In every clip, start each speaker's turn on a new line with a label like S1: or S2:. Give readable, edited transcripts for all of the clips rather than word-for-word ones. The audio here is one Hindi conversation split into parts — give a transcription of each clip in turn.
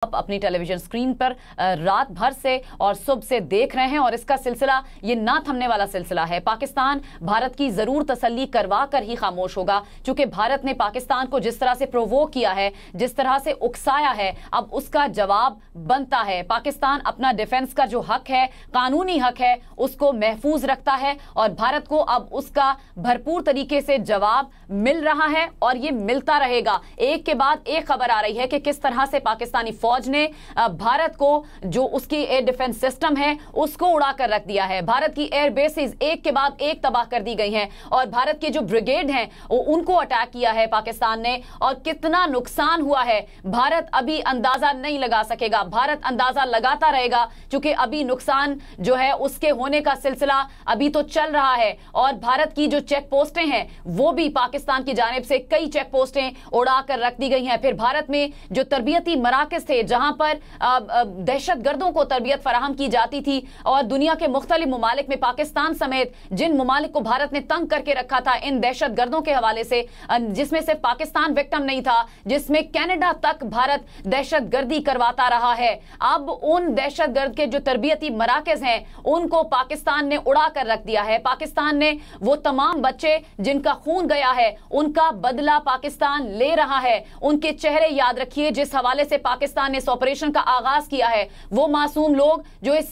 S1: आप अपनी टेलीविजन स्क्रीन पर रात भर से और सुबह से देख रहे हैं और इसका सिलसिला ये ना थमने वाला सिलसिला है। पाकिस्तान भारत की जरूर तसल्ली करवा कर ही खामोश होगा, क्योंकि भारत ने पाकिस्तान को जिस तरह से प्रोवोक किया है, जिस तरह से उकसाया है, अब उसका जवाब बनता है। पाकिस्तान अपना डिफेंस का जो हक है, कानूनी हक है, उसको महफूज रखता है और भारत को अब उसका भरपूर तरीके से जवाब मिल रहा है और ये मिलता रहेगा। एक के बाद एक खबर आ रही है कि किस तरह से पाकिस्तानी फौज ने भारत को जो उसकी एयर डिफेंस सिस्टम है उसको उड़ाकर रख दिया है। भारत की एयर बेसेस एक के बाद एक तबाह कर दी गई हैं और भारत के जो ब्रिगेड हैं उनको अटैक किया है पाकिस्तान ने, और कितना नुकसान हुआ है भारत अभी अंदाजा नहीं लगा सकेगा। भारत अंदाजा लगाता रहेगा क्योंकि अभी नुकसान जो है उसके होने का सिलसिला अभी तो चल रहा है और भारत की जो चेक पोस्टें हैं वो भी पाकिस्तान की जानिब से कई चेक पोस्टें उड़ाकर रख दी गई हैं। फिर भारत में जो तरबियती मराकज थे जहां पर दहशतगर्दों को तरबियत फराहम की जाती थी और दुनिया के मुख्तलिफ ममालिक में पाकिस्तान समेत जिन ममालिक को भारत ने तंग करके रखा था इन दहशतगर्दों के हवाले से, जिसमें सिर्फ पाकिस्तान विक्टिम नहीं था, जिसमें कनाडा तक भारत दहशतगर्दी करवाता रहा है। अब उन दहशतगर्द के जो तरबियती मराकज हैं उनको पाकिस्तान ने उड़ा कर रख दिया है। पाकिस्तान ने वो तमाम बच्चे जिनका खून गया है उनका बदला पाकिस्तान ले रहा है। उनके चेहरे याद रखिए जिस हवाले से पाकिस्तान ने इस ऑपरेशन का आगाज किया है। वो मासूम लोग जो इस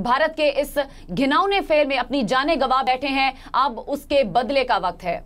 S1: भारत के इस घिनौने फेर में अपनी जानें गंवा बैठे हैं, अब उसके बदले का वक्त है।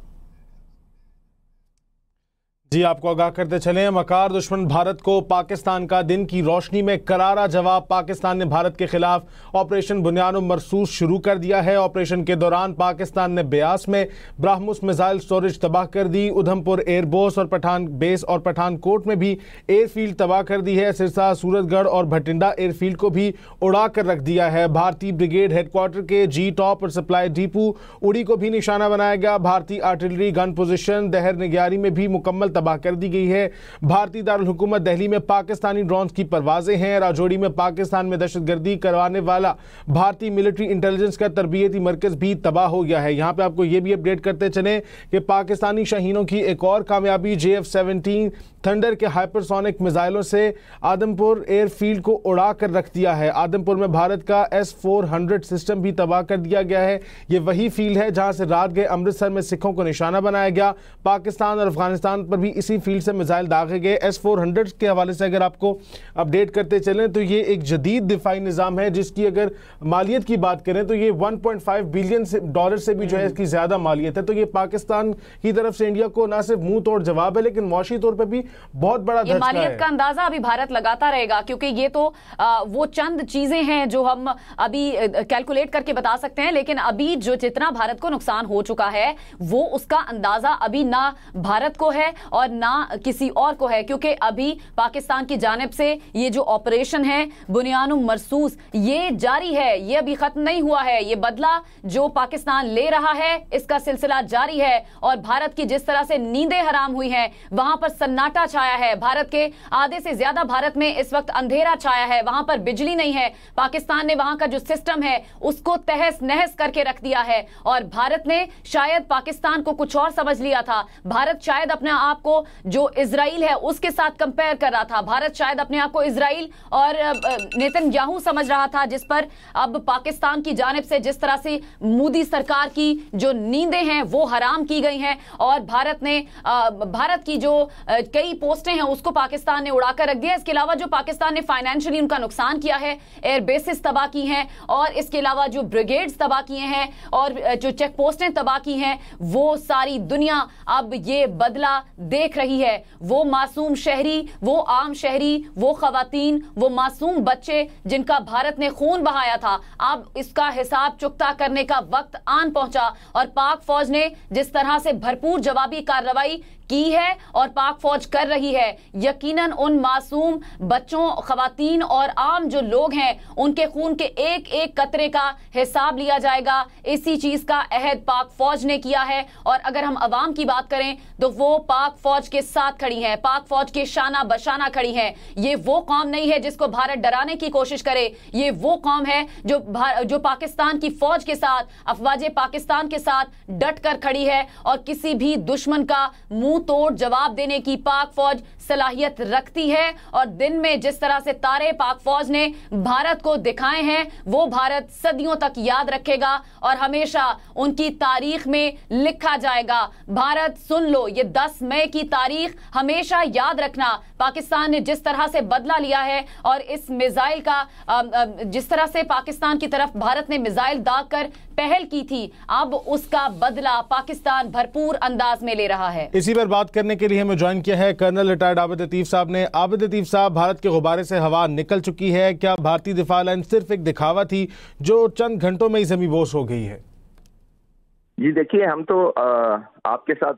S2: जी, आपको आगाह करते चलें, मकार दुश्मन भारत को पाकिस्तान का दिन की रोशनी में करारा जवाब। पाकिस्तान ने भारत के खिलाफ ऑपरेशन बुनियाद मरसूस शुरू कर दिया है। ऑपरेशन के दौरान पाकिस्तान ने ब्यास में ब्राह्मोस मिसाइल स्टोरेज तबाह कर दी, उधमपुर एयरबेस और पठान बेस और पठानकोट में भी एयरफील्ड तबाह कर दी है। सिरसा, सूरतगढ़ और भटिंडा एयरफील्ड को भी उड़ा कर रख दिया है। भारतीय ब्रिगेड हेडक्वार्टर के जी टॉप और सप्लाई डिपो उड़ी को भी निशाना बनाया गया। भारतीय आर्टिलरी गन पोजिशन दहर निगरानी में भी मुकम्मल तबाह कर दी गई है। भारतीय दारुल हुकूमत दिल्ली में पाकिस्तानी ड्रोन्स की परवाजें हैं। राजौरी में पाकिस्तान में दहशतगर्दी करवाने वाला भारतीय मिलिट्री इंटेलिजेंस का तरबियती मरकज भी तबाह हो गया है। यहां पे आपको यह भी अपडेट करते चले कि पाकिस्तानी शाहीनों की एक और कामयाबी, JF-17 थंडर के हाइपरसोनिक मिसाइलों से आदमपुर एयरफील्ड को उड़ा कर रख दिया है। आदमपुर में भारत का S-400 सिस्टम भी तबाह कर दिया गया है। यह वही फील्ड है जहां से रात गए अमृतसर में सिखों को निशाना बनाया गया। पाकिस्तान और अफगानिस्तान पर भी इसी फील्ड से मिसाइल दागे गए। S-400 के हवाले से अगर आपको अपडेट करते चलें तो ये एक जदीद दिफाई निज़ाम है जिसकी अगर मालियत की बात करें तो ये $1.5 बिलियन से भी जो है इसकी ज्यादा मालियत है। तो ये पाकिस्तान की तरफ से इंडिया को ना सिर्फ मुंह तोड़ जवाब है लेकिन मौशी तौर पर भी बहुत बड़ा धचका है।
S1: मालियत का अंदाजा अभी भारत लगाता रहेगा क्योंकि ये तो वो चंद चीजें हैं जो हम अभी कैलकुलेट करके बता सकते हैं, लेकिन अभी जो जितना भारत को नुकसान हो चुका है वो उसका अंदाजा अभी ना भारत को है और ना किसी और को है, क्योंकि अभी पाकिस्तान की जानिब से ये जो ऑपरेशन है बुनियाद मरसूस ये जारी है, ये अभी खत्म नहीं हुआ है। ये बदला जो पाकिस्तान ले रहा है इसका सिलसिला जारी है और भारत की जिस तरह से नींदें हराम हुई हैं, वहां पर सन्नाटा छाया है। भारत के आधे से ज्यादा भारत में इस वक्त अंधेरा छाया है, वहां पर बिजली नहीं है। पाकिस्तान ने वहां का जो सिस्टम है उसको तहस नहस करके रख दिया है और भारत ने शायद पाकिस्तान को कुछ और समझ लिया था। भारत शायद अपने आप को जो इजराइल है उसके साथ कंपेयर कर रहा था। भारत शायद अपने आप को इजराइल और नेतन्याहू समझ रहा था, जिस पर अब पाकिस्तान की जानिब से जिस तरह से मोदी सरकार की जो नींदें हैं वो हराम की गई हैं और भारत की जो कई पोस्टें हैं उसको पाकिस्तान ने उड़ाकर रख दिया। इसके अलावा जो पाकिस्तान ने फाइनेंशियली उनका नुकसान किया है, एयर बेसिस तबाह की हैं और इसके अलावा जो ब्रिगेड्स तबाह किए हैं और जो चेक पोस्टें तबाह की हैं, वो सारी दुनिया अब ये बदला देख रही है। वो मासूम शहरी, वो आम शहरी, वो खवातीन, वो मासूम बच्चे जिनका भारत ने खून बहाया था, अब इसका हिसाब चुकता करने का वक्त आन पहुंचा और पाक फौज ने जिस तरह से भरपूर जवाबी कार्रवाई की है और पाक फौज कर रही है, यकीनन उन मासूम बच्चों, खवातीन और आम जो लोग हैं उनके खून के एक एक कतरे का हिसाब लिया जाएगा। इसी चीज का अहद पाक फौज ने किया है और अगर हम अवाम की बात करें तो वो पाक फौज के साथ खड़ी हैं, पाक फौज के शाना बशाना खड़ी हैं। ये वो कौम नहीं है जिसको भारत डराने की कोशिश करे, ये वो कौम है जो पाकिस्तान की फौज के साथ, अफवाज पाकिस्तान के साथ डट कर खड़ी है और किसी भी दुश्मन का मुंह मुंह तोड़ जवाब देने की पाक फौज सलाहियत रखती है और दिन में जिस तरह से तारे पाक फौज ने भारत को दिखाए हैं वो भारत सदियों तक याद रखेगा और हमेशा उनकी तारीख में लिखा जाएगा। भारत सुन लो, ये 10 मई की तारीख हमेशा याद रखना। पाकिस्तान ने जिस तरह से बदला लिया है और इस मिसाइल का जिस तरह से पाकिस्तान की तरफ भारत ने मिसाइल दागकर पहल की थी, अब उसका बदला पाकिस्तान भरपूर अंदाज में ले रहा है।
S2: इसी पर बात करने के लिए हमें ज्वाइन किया है कर्नल रिटायर्ड आबिद लतीफ साहब ने। आबिद लतीफ साहब, भारत के गुब्बारे से हवा निकल चुकी है, क्या भारतीय दिफा लाइन सिर्फ एक दिखावा थी जो चंद घंटों में ही ज़मींबोस हो गई है?
S3: जी देखिए, हम तो आपके साथ